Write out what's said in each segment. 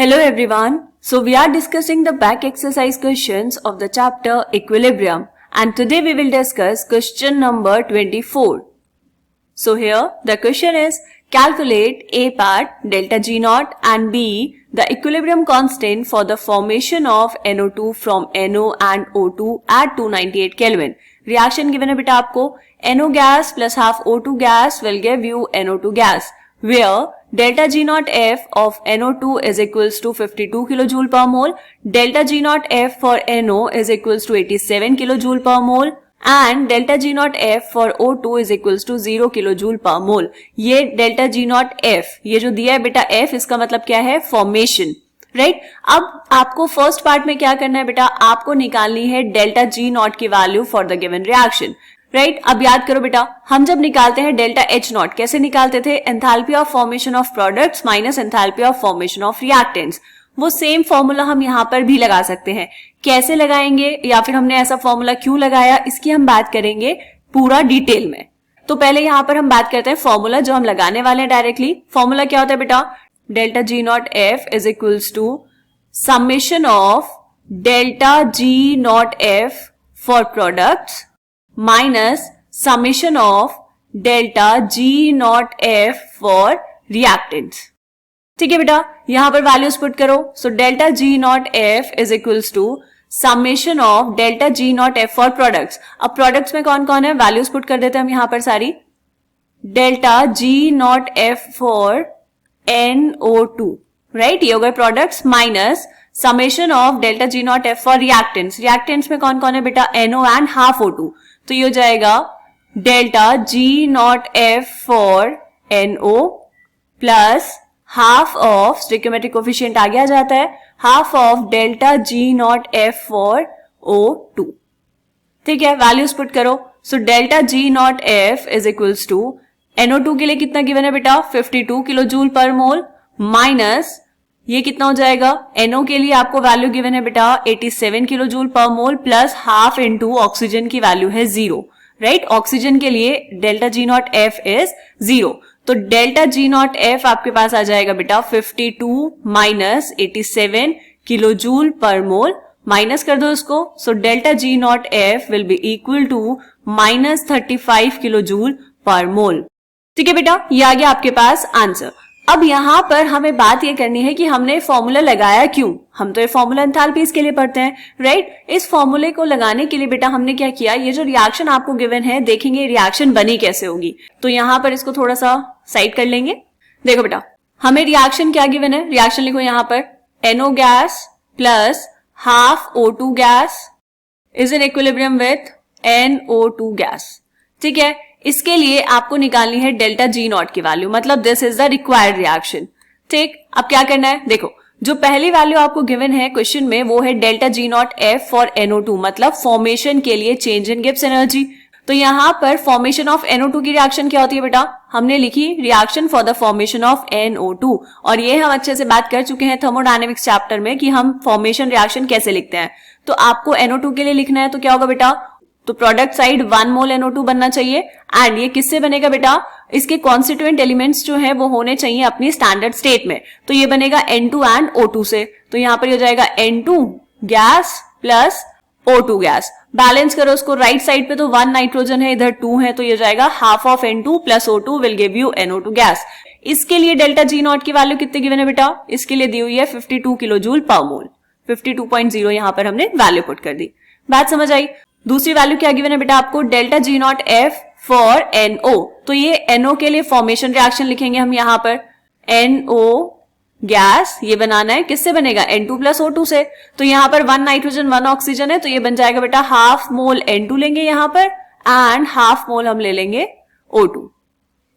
Hello everyone. So we are discussing the back exercise questions of the chapter Equilibrium, and today we will discuss question number 24. So here the question is, calculate A part delta G naught and B the equilibrium constant for the formation of NO2 from NO and O2 at 298 Kelvin. Reaction given है बेटा आपको, NO gas plus half O2 gas will give you NO2 gas, where delta G naught F of NO2 is equals to 52 kilojoule per mole, delta G naught F for NO is equals to 87 kilojoule per mole and delta G naught F for O2 is equals to 0 kilojoule per mole. ये delta G naught F ये जो दिया है बेटा F, इसका मतलब क्या है, फॉर्मेशन, राइट। अब आपको फर्स्ट पार्ट में क्या करना है बेटा, आपको निकालनी है डेल्टा G नॉट की value for the given reaction, right. अब याद करो बेटा, हम जब निकालते हैं डेल्टा H नॉट कैसे निकालते थे, enthalpy of formation of products minus enthalpy of formation of reactants. वो सेम फॉर्मूला हम यहाँ पर भी लगा सकते हैं। कैसे लगाएंगे या फिर हमने ऐसा फॉर्मूला क्यों लगाया, इसकी हम बात करेंगे पूरा डिटेल में। तो पहले यहाँ पर हम बात करते हैं फॉर्मूला जो हम लगाने वाले हैं डायरेक्टली। फॉर्मूला क्या होता है बेटा, delta G not F is equals to summation of delta G not F for products minus summation of delta G not F for reactants. ठीक है बेटा, यहां पर वैल्यूज पुट करो। So delta G not F is equals to summation of delta G not F for products. अब products में कौन कौन है, वैल्यूज पुट कर देते हैं हम यहां पर सारी। Delta G not F for NO2, right, ये हो गए products, minus summation of delta G not F for reactants. Reactants में कौन कौन है बेटा, NO एंड हाफ O2, तो ये हो जाएगा delta G not F for NO plus half of stoichiometric coefficient आगे आ जाता है, half of delta G not F for O2। ठीक है, वैल्यूज पुट करो। So delta G not F is equals to NO2 के लिए कितना गिवन है बेटा, 52 किलो जूल पर मोल, माइनस ये कितना हो जाएगा, NO के लिए आपको वैल्यू गिवन है बेटा 87 किलो जूल पर मोल, प्लस हाफ इनटू ऑक्सीजन की वैल्यू है 0, राइट। ऑक्सीजन के लिए delta G not F is 0, तो डेल्टा G नॉट F आपके पास आ जाएगा बेटा 52 माइनस 87 किलो जूल पर मोल, माइनस कर दो इसको। So delta G not F will be equal to minus 35 kilo joule per mole. ठीक है बेटा, ये आ गया आपके पास आंसर। अब यहां पर हमें बात ये करनी है कि हमने फॉर्मूला लगाया क्यों। हम तो ये फॉर्मूला एंथैल्पीज के लिए पढ़ते हैं, राइट। इस फॉर्मूले को लगाने के लिए बेटा हमने क्या किया, ये जो रिएक्शन आपको गिवन है, देखेंगे रिएक्शन बनी कैसे होगी। तो यहां पर इसको थोड़ा सा साइड कर लेंगे। देखो बेटा, हमें रिएक्शन क्या गिवन है, रिएक्शन लिखो यहां पर, NO gas plus half O2 gas is in equilibrium with NO2 gas. ठीक है, इसके लिए आपको निकालनी है डेल्टा G नॉट की वैल्यू, मतलब this is the required reaction. ठीक, अब क्या करना है, देखो जो पहली वैल्यू आपको गिवन है क्वेश्चन में वो है delta G not F for NO2, मतलब फॉर्मेशन के लिए चेंज इन गिब्स एनर्जी। तो यहां पर फॉर्मेशन ऑफ NO2 की रिएक्शन क्या होती है बेटा, हमने लिखी reaction for the formation of NO2, और ये हम अच्छे से बात कर चुके हैं थर्मोडायनेमिक्स चैप्टर में कि हम फॉर्मेशन रिएक्शन कैसे लिखते हैं। तो आपको NO2 के लिए लिखना है, तो क्या होगा बेटा, तो प्रोडक्ट साइड 1 मोल NO2 बनना चाहिए, एंड ये किससे बनेगा बेटा, इसके कॉन्स्टिट्यूएंट एलिमेंट्स जो है वो होने चाहिए अपनी स्टैंडर्ड स्टेट में। तो ये बनेगा N2 एंड O2 से, तो यहां पर हो जाएगा N2 gas plus O2 gas. Balance करो उसको राइट साइड पे, तो 1 नाइट्रोजन है, इधर 2 है, तो ये जाएगा half of N2 plus O2 will give you NO2 gas. इसके लिए डेल्टा G नॉट की वैल्यू कितने गिवन है बेटा, इसके लिए दी हुई है 52 किलो जूल पर मोल, 52.0 यहां पर हमने वैल्यू पुट कर दी। बात समझ आई। दूसरी वैल्यू क्या गिवन है बेटा आपको, delta G not F for NO, तो ये NO के लिए फॉर्मेशन रिएक्शन लिखेंगे हम यहां पर, NO गैस ये बनाना है, किससे बनेगा, N2 प्लस O2 से। तो यहां पर 1 नाइट्रोजन 1 ऑक्सीजन है, तो ये बन जाएगा बेटा हाफ मोल N2 लेंगे यहां पर, एंड हाफ मोल हम ले लेंगे O2।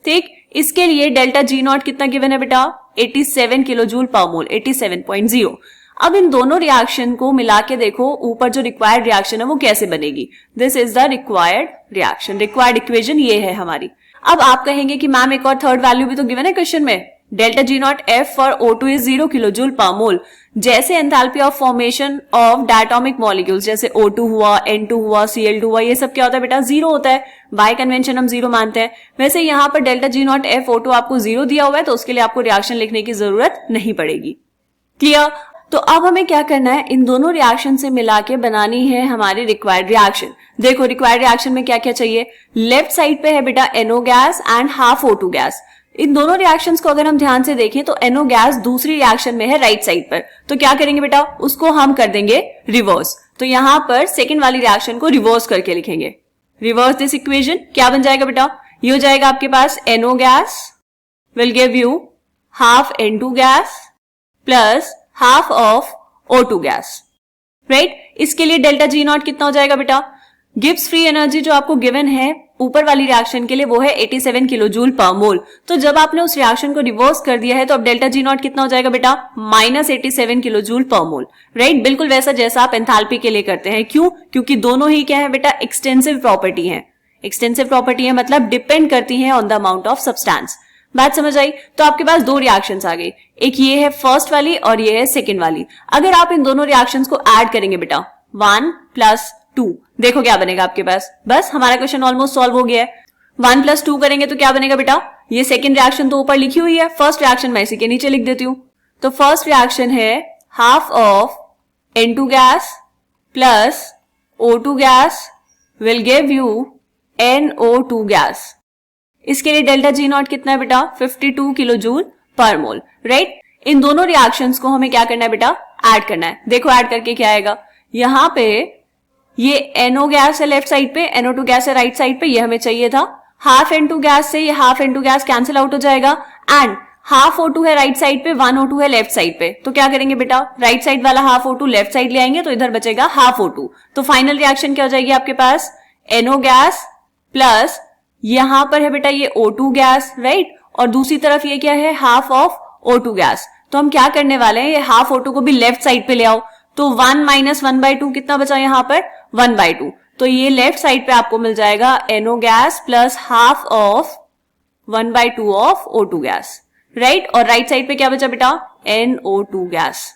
ठीक, इसके लिए डेल्टा G नॉट कितना गिवन है बेटा, 87 किलो जूल पर मोल, 87.0। अब इन दोनों रिएक्शन को मिला के देखो, ऊपर जो रिक्वायर्ड रिएक्शन है वो कैसे बनेगी। This is the required reaction, required equation ये है हमारी। अब आप कहेंगे कि मैम एक और थर्ड वैल्यू भी तो गिवन है क्वेश्चन में, delta G not F for O2 is 0 kilo joule per mole. जैसे enthalpy of formation of diatomic molecules, जैसे O2 हुआ, N2 हुआ, Cl2 हुआ, ये सब क्या होता है बेटा, 0 होता है, बाय कन्वेंशन हम 0 मानते हैं। वैसे यहाँ पर delta G not F O2 आपको 0 दिया हुआ है, तो उसके लिए आपको रिएक्शन लिखने की जरूरत नहीं पड़ेगी। क्लियर? तो अब हमें क्या करना है, इन दोनों रिएक्शन से मिला के बनानी है हमारी रिक्वायर्ड रिएक्शन। देखो रिक्वायर्ड रिएक्शन में क्या क्या चाहिए, लेफ्ट साइड पे है बेटा NO gas and half O2 gas. इन दोनों रिएक्शंस को अगर हम ध्यान से देखें तो NO गैस दूसरी रिएक्शन में है राइट साइड पर, तो क्या करेंगे बेटा, उसको हम कर देंगे रिवर्स। तो यहां पर सेकेंड वाली रिएक्शन को रिवर्स करके लिखेंगे। रिवर्स दिस इक्वेशन, क्या बन जाएगा बेटा, ये हो जाएगा आपके पास NO gas will give you half N2 gas plus half of O2 gas, right. इसके लिए डेल्टा G नॉट कितना हो जाएगा बेटा, गिब्स फ्री एनर्जी जो आपको गिवन है ऊपर वाली रिएक्शन के लिए वो है 87 किलो जूल पर मोल। तो जब आपने उस रिएक्शन को रिवर्स कर दिया है तो अब डेल्टा G नॉट कितना हो जाएगा बेटा, -87 किलो जूल पर मोल, राइट। बिल्कुल वैसा जैसा आप एंथैल्पी के लिए करते हैं। क्यों? क्योंकि दोनों ही क्या है बेटा, एक्सटेंसिव प्रॉपर्टी है। एक्सटेंसिव प्रॉपर्टी है मतलब डिपेंड करती है on the amount of substance. बात समझ आई? तो आपके पास दो रिएक्शंस आ गई, एक ये है फर्स्ट वाली और ये है सेकंड वाली। अगर आप इन दोनों रिएक्शंस को ऐड करेंगे बेटा 1 + 2, देखो क्या बनेगा आपके पास। बस हमारा क्वेश्चन ऑलमोस्ट सॉल्व हो गया है। 1 + 2 करेंगे तो क्या बनेगा बेटा, ये सेकंड रिएक्शन तो ऊपर लिखी हुई है, फर्स्ट रिएक्शन मैं इसी के नीचे लिख देती हूं। तो फर्स्ट रिएक्शन है half of N2 gas plus O2 gas will give you NO2 gas. इसके लिए डेल्टा G नॉट कितना है बेटा, 52 किलो जूल पर मोल, राइट। इन दोनों रिएक्शंस को हमें क्या करना है बेटा, ऐड करना है। देखो ऐड करके क्या आएगा, यहां पे ये NO गैस है लेफ्ट साइड पे, NO2 गैस है राइट साइड पे, ये हमें चाहिए था। हाफ N2 गैस से ये half N2 gas cancel out हो जाएगा एंड हाफ O2 है राइट साइड पे, 1 O2 है लेफ्ट साइड पे। तो क्या करेंगे बेटा, राइट साइड वाला हाफ O2 लेफ्ट साइड ले आएंगे तो इधर बचेगा हाफ O2। तो फाइनल रिएक्शन क्या हो जाएगी आपके पास, NO गैस प्लस यहां पर है बेटा ये O2 गैस, राइट, और दूसरी तरफ ये क्या है, हाफ ऑफ O2 गैस। तो हम क्या करने वाले हैं, ये हाफ O2 को भी लेफ्ट साइड पे ले आओ, तो 1 - 1/2 कितना बचा यहां पर, 1/2। तो ये लेफ्ट साइड पे आपको मिल जाएगा NO gas plus half of 1/2 of O2 gas, right. और राइट साइड पे क्या बचा बेटा, NO2 गैस।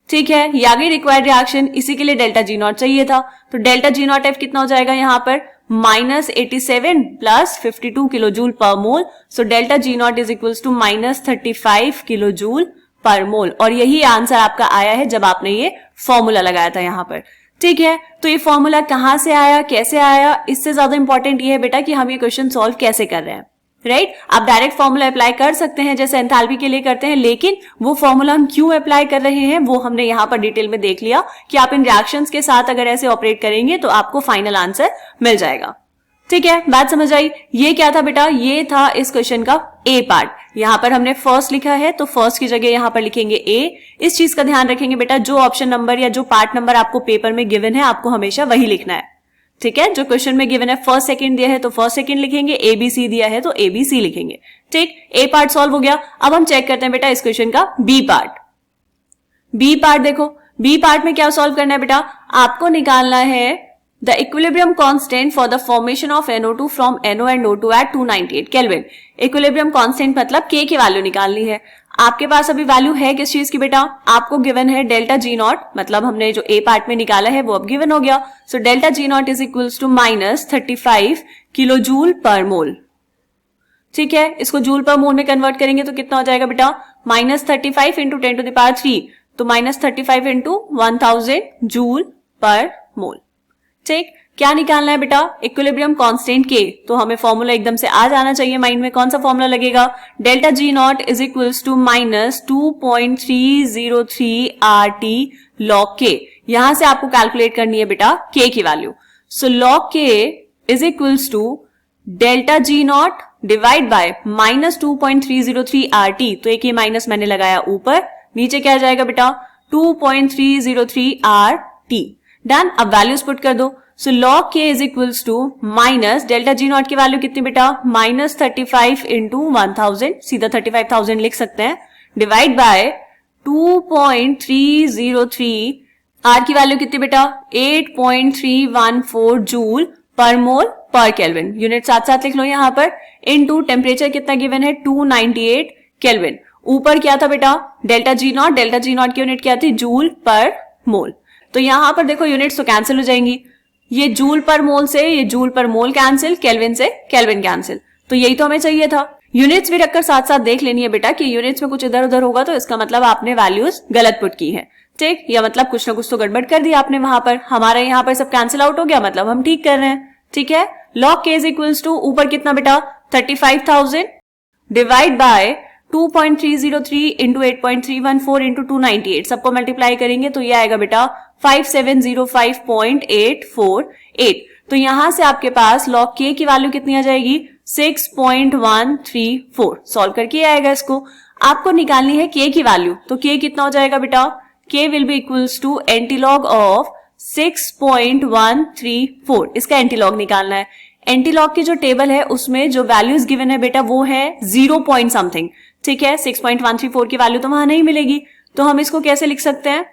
ठीक है, ये आ गई रिक्वायर्ड रिएक्शन। इसी के लिए डेल्टा G नॉट चाहिए था, तो डेल्टा G नॉट F कितना हो जाएगा यहां पर, -87 plus 52 kilo joule per mole. So delta G not is equals to -35 kilo joule per mole. और यही आंसर आपका आया है जब आपने ये फॉर्मूला लगाया था यहां पर। ठीक है, तो ये फॉर्मूला कहां से आया, कैसे आया, इससे ज्यादा इंपॉर्टेंट ये है बेटा कि हम ये क्वेश्चन सॉल्व कैसे कर रहे हैं, राइट। आप डायरेक्ट फॉर्मूला अप्लाई कर सकते हैं जैसे एंथैल्पी के लिए करते हैं, लेकिन वो फॉर्मूला हम क्यों अप्लाई कर रहे हैं वो हमने यहाँ पर डिटेल में देख लिया कि आप इन रिएक्शंस के साथ अगर ऐसे ऑपरेट करेंगे तो आपको फाइनल आंसर मिल जाएगा। ठीक है, बात समझ आई। ये क्या था बेटा, ये था इस क्वेश्चन का ए पार्ट। यहाँ पर हमने फर्स्ट लिखा है तो फर्स्ट की जगह यहाँ पर लिखेंगे ए। इस चीज का ध्यान रखेंगे बेटा, जो ऑप्शन नंबर या जो पार्ट नंबर आपको पेपर में गिवन है आपको हमेशा वही लिखना है। ठीक है, जो क्वेश्चन में गिवन है फर्स्ट सेकंड दिया है तो फर्स्ट सेकंड लिखेंगे, ABC दिया है तो ABC लिखेंगे। ठीक, ए पार्ट सॉल्व हो गया। अब हम चेक करते हैं बेटा इस क्वेश्चन का बी पार्ट। बी पार्ट देखो, बी पार्ट में क्या सॉल्व करना है बेटा, आपको निकालना है the equilibrium constant for the formation of NO2 from NO and O2 at 298 kelvin. Equilibrium constant मतलब K की वैल्यू निकालनी है। आपके पास अभी वैल्यू है किस चीज की बेटा, आपको गिवन है डेल्टा G नॉट, मतलब हमने जो ए पार्ट में निकाला है वो अब गिवन हो गया। So delta G not is equals to -35 kilo joule per mole. ठीक है, इसको जूल पर मोल में कन्वर्ट करेंगे तो कितना हो जाएगा बेटा, -35 इंटू 10⁻³ तो -35 इंटू 1000 जूल पर मोल। ठीक, क्या निकालना है बेटा, इक्विलिब्रियम कांस्टेंट के, तो हमें फॉर्मूला एकदम से आ जाना चाहिए माइंड में। कौन सा फॉर्मूला लगेगा, delta G not is equals to -2.303 RT log K। यहां से आपको कैलकुलेट करनी है बेटा K की value. So log K is equals to delta G not divide by -2.303 RT। तो एक ये माइनस मैंने लगाया ऊपर, नीचे क्या जाएगा बेटा 2.303 RT। डन, अब वैल्यूज पुट कर दो। So log K is equals to minus delta G not की वैल्यू कितनी बेटा, -35 इंटू 1000, सीधा 35,000 लिख सकते हैं, डिवाइड बाय 2.303 R की वैल्यू कितनी बेटा, 8.314 जूल पर मोल पर केल्विन। यूनिट साथ साथ लिख लो यहाँ पर, इनटू टेम्परेचर कितना गिवन है 298 केल्विन। ऊपर क्या था बेटा, delta G not, delta G not की यूनिट क्या थी, जूल पर मोल। तो यहां पर देखो यूनिट्स तो कैंसिल हो जाएंगी, ये जूल पर मोल से ये जूल पर मोल कैंसिल, केल्विन से केल्विन कैंसिल। तो यही तो हमें चाहिए था। यूनिट्स भी रखकर साथ साथ देख लेनी है बेटा कि यूनिट्स में कुछ इधर उधर होगा तो इसका मतलब आपने वैल्यूज गलत पुट की है, ठीक, या मतलब कुछ ना कुछ तो गड़बड़ कर दिया आपने वहां पर। हमारा यहाँ पर सब कैंसिल आउट हो गया, मतलब हम ठीक कर रहे हैं, ठीक है। log k is equals to ऊपर कितना बेटा 35,000 डिवाइड बाय 2.303 इंटू 8.314 इंटू 298, सबको मल्टीप्लाई करेंगे तो ये आएगा बेटा 5705.848। तो यहां से आपके पास log k की वैल्यू कितनी आ जाएगी 6.134। सॉल्व करके आएगा इसको। आपको निकालनी है k की वैल्यू, तो k कितना हो जाएगा बेटा, k will be equals to antilog of 6.134। इसका एंटीलॉग निकालना है। एंटीलॉग की जो टेबल है उसमें जो वैल्यूज गिवन है बेटा वो है 0 पॉइंट समथिंग, ठीक है। 6.134 की वैल्यू तो वहां नहीं मिलेगी, तो हम इसको कैसे लिख सकते हैं,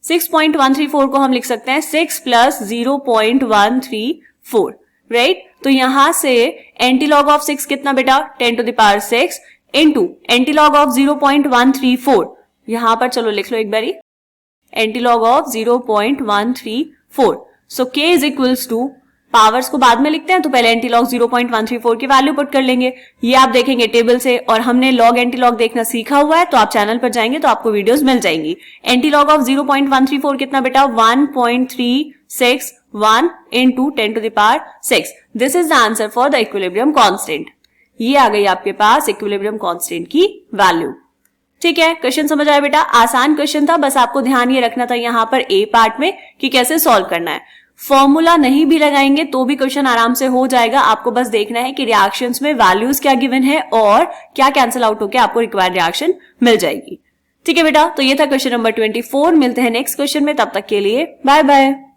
6.134 को हम लिख सकते हैं 6 प्लस 0.134, राइट। तो यहां से एंटीलॉग ऑफ 6 कितना बेटा 10 to the power 6 into antilog of 0.134, यहां पर चलो लिख लो एक बारी, antilog of 0.134। So k is equals to, powers को बाद में लिखते हैं तो पहले एंटीलॉग 0.134 की वैल्यू पुट कर लेंगे, ये आप देखेंगे टेबल से। और हमने लॉग एंटीलॉग देखना सीखा हुआ है, तो आप चैनल पर जाएंगे तो आपको वीडियोस मिल जाएंगी। एंटीलॉग ऑफ 0.134 कितना बेटा 1.361 into 10 to the power 6। This is the answer for the equilibrium constant. ये आ गई आपके पास इक्विलिब्रियम कांस्टेंट की वैल्यू, ठीक है। क्वेश्चन समझ आया बेटा, आसान क्वेश्चन था, बस आपको ध्यान ये रखना था यहाँ पर ए पार्ट में कि कैसे सॉल्व करना है। फॉर्मूला नहीं भी लगाएंगे तो भी क्वेश्चन आराम से हो जाएगा। आपको बस देखना है कि रिएक्शंस में वैल्यूज क्या गिवन है और क्या कैंसिल आउट होकर आपको रिक्वायर्ड रिएक्शन मिल जाएगी, ठीक है बेटा। तो ये था क्वेश्चन नंबर 24। मिलते हैं नेक्स्ट क्वेश्चन में, तब तक के लिए बाय बाय।